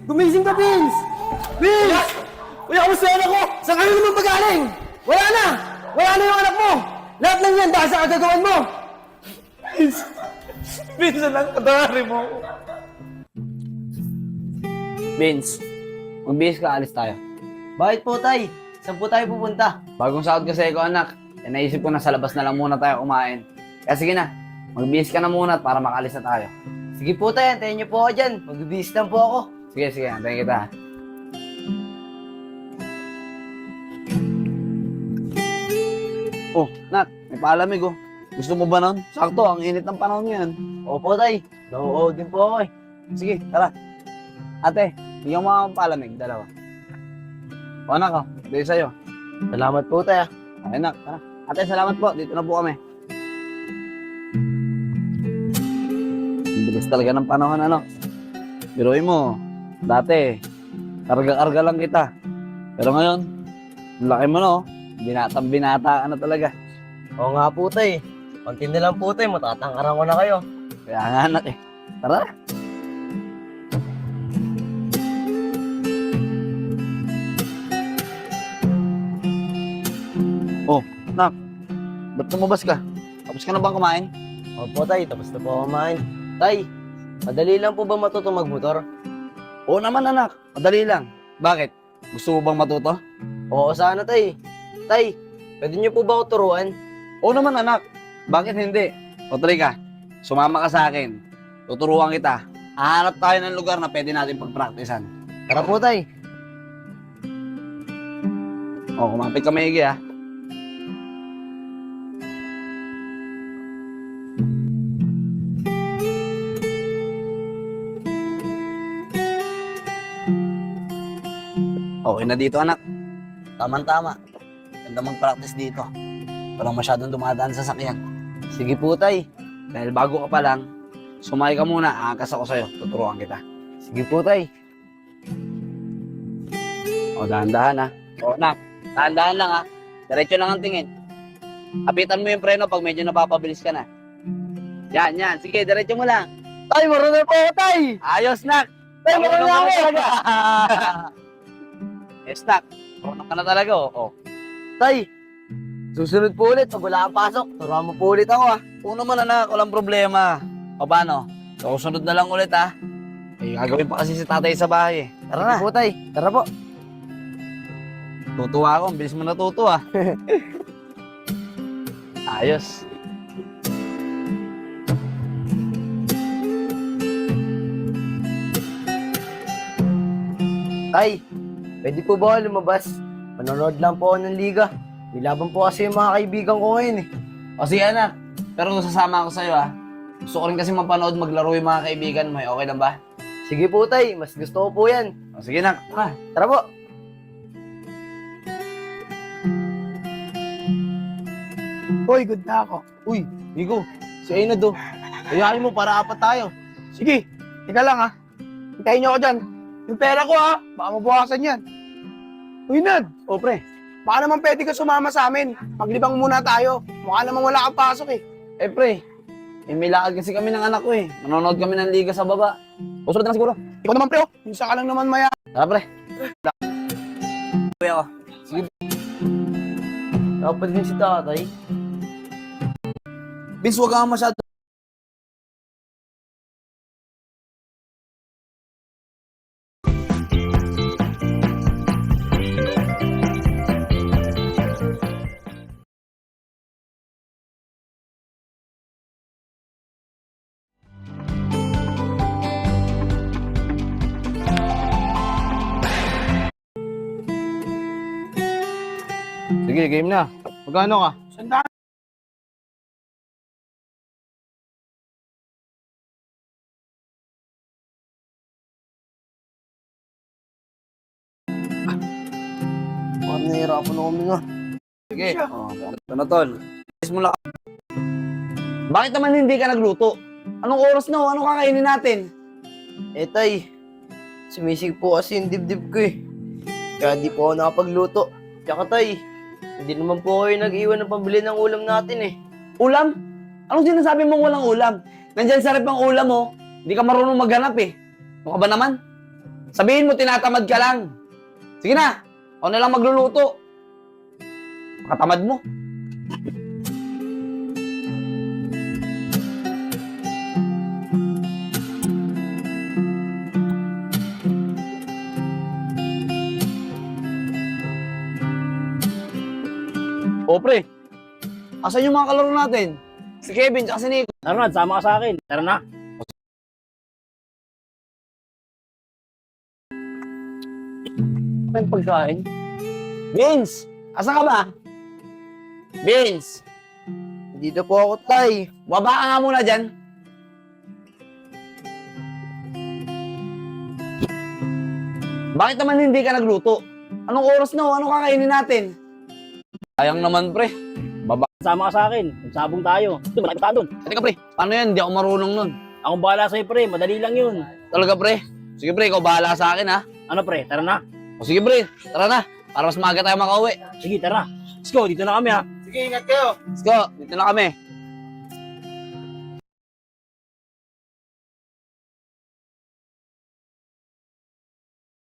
Gumising ka, Vince! Vince! Kuya, kamusta yung anak ko? Saan kayo naman pagaling? Wala na! Wala na yung anak mo! Lahat lang yan dahil sa kagagawan mo! Vince! Vince, lang kadari mo. Vince, magbihis ka, alis tayo. Bakit po, Tay? Saan po tayo pupunta? Bagong sahod kasi ako, anak. Kaya naisip ko na sa labas na lang muna tayo kumain. Kaya sige na, magbihis ka na muna para makalis na tayo. Sige po, Tay. Antayin niyo po ako dyan. Magbibihis lang po ako. Sige, antayin kita. Oh, Nak, may palamig oh. Gusto mo ba nun? Sakto, ang init ng panahon ngayon. Opo, Tay. Oo, din po ako eh. Sige, tara. Ate, bigyan mo akong palamig, dalawa. O anak oh, dito sa'yo. Salamat po, Tay. Ay, anak, tara. Ate, salamat po. Dito na po kami. Ang bilis talaga ng panahon, ano? Biruin mo, dati, karga-karga lang kita. Pero ngayon, ang laki mo, no? Binatang-binata ka na talaga. Oo nga po, Tay. Konti na lang po, Tay. Matatangkaran ko na kayo. Kaya nga, anak eh. Tara. Oh, nak, ba't lumabas ka? Tapos ka na bang kumain? Opo, Tay. Tapos na po ako kumain. Tay, madali lang po ba matuto magmotor? Oo naman, anak. Madali lang. Bakit? Gusto mo bang matuto? Oo, sana, Tay. Tay, pwede niyo po ba ako turuan? Oo naman, anak. Bakit hindi? O, ka. Sumama ka sa akin. Tuturuan kita. Hahanap tayo ng lugar na pwede natin pagpraktisan. Tara po, Tay. O, kumapit ka maigi, ha? Okay na dito, anak. Tama-tama. Ganda mag-practice dito. Walang masyadong dumadaan sa sakyan. Sige po, Tay. Dahil bago ka pa lang, sumakay ka muna, aangas ako sa'yo. Tuturuan kita. Sige po, Tay. O, dahan-dahan, ha? O, nak, dahan-dahan lang, ha? Diretso lang ang tingin. Apitan mo yung preno pag medyo napapabilis ka na. Yan. Sige, diretso mo lang. Tay, marunong po ako, Tay! Ayos, nak! Tay, marunong ako! Yes, nak. Marunong ka na talaga, oh. Tay, susunod po ulit. Pag wala kang pasok, turuan mo po ulit ako, ah. Oo naman, anak. Walang problema. O, paano? Susunod na lang ulit, ha? Eh, gagawin pa kasi si tatay sa bahay, eh. Tara na. Sige po, Tay. Tara po. Tutuwa ako. Ang bilis mo natutuwa. Ayos. Tay, pwede po ba ako lumabas? Manonood lang po ako ng liga. Nilaban po kasi yung mga kaibigan ko ngayon, eh. O, sige, anak. Pero sasama ako sa'yo, ha? Gusto ko rin kasi mapanood maglaro yung mga kaibigan mo, eh. Okay lang ba? Sige po, Tay. Mas gusto ko po yan. O, sige, nak. Tara. Tara po. Hoy, good na ako. Uy, Nico. Si Aina do. Ayahin mo para apat tayo. Sige, tika lang ha. Hintayin niyo ako dyan. Yung pera ko ha, baka mabukasan yan. Uy, Nad, O, pre. baka naman pwede ka sumama sa amin. Maglibang muna tayo. Mukha namang wala kang pasok eh. Eh, pre. Eh, may lakad kasi kami ng anak ko, eh. Manonood kami ng liga sa baba. Usunod na siguro. Ikaw naman pre, oh. Minsan ka lang naman maya. Tara, pre. Uy, ako. Dapat din si tatay. Vince, huwag kang masyado. Sige, game na. Magkano ka? Sandaan. Parang nahihirapan ako nga. Sige. Oh, ito na, tol. Alis mo lang. Bakit naman hindi ka nagluto? Anong oras na? Anong kakainin natin? Eh, Tay. Sumisig po kasi yung dibdib ko, eh. Kaya di po ako nakapagluto. Tsaka, Tay, hindi naman po kayo nag-iwan ng pambili ng ulam natin, eh. Ulam? Anong sinasabi mong walang ulam? Nandyan sa rep ang ulam mo. Hindi ka marunong maghanap, eh. Ano ka ba naman? Sabihin mo, tinatamad ka lang. Sige na, ako na lang magluluto. Katamad mo. O pre, asan yung mga kalaro natin? Si Kevin, tsaka si Nico. Tara na, sama ka sa akin. Tara na. Ano yung pagkain? Vince! Asan ka ba? Vince! Dito po ako, tay. Baba ka nga muna dyan. Bakit naman hindi ka nagluto? Anong oras na? Anong kakainin natin? Sayang naman, pre. Baba. Sama ka sa akin. Magsabong tayo. Doon, malaki tayo doon. Teka, pre. Paano yan? Hindi ako marunong nun. Akong bahala sa'yo, pre. Madali lang yun. Talaga, pre. Sige, pre. Ikaw bahala sa akin, ha? Ano, pre? Tara na. O sige, pre. Tara na. Para mas maaga tayo makauwi. Sige, tara. Let's go. Dito na kami, ha. Sige, ingat kayo. Let's go. Dito na kami.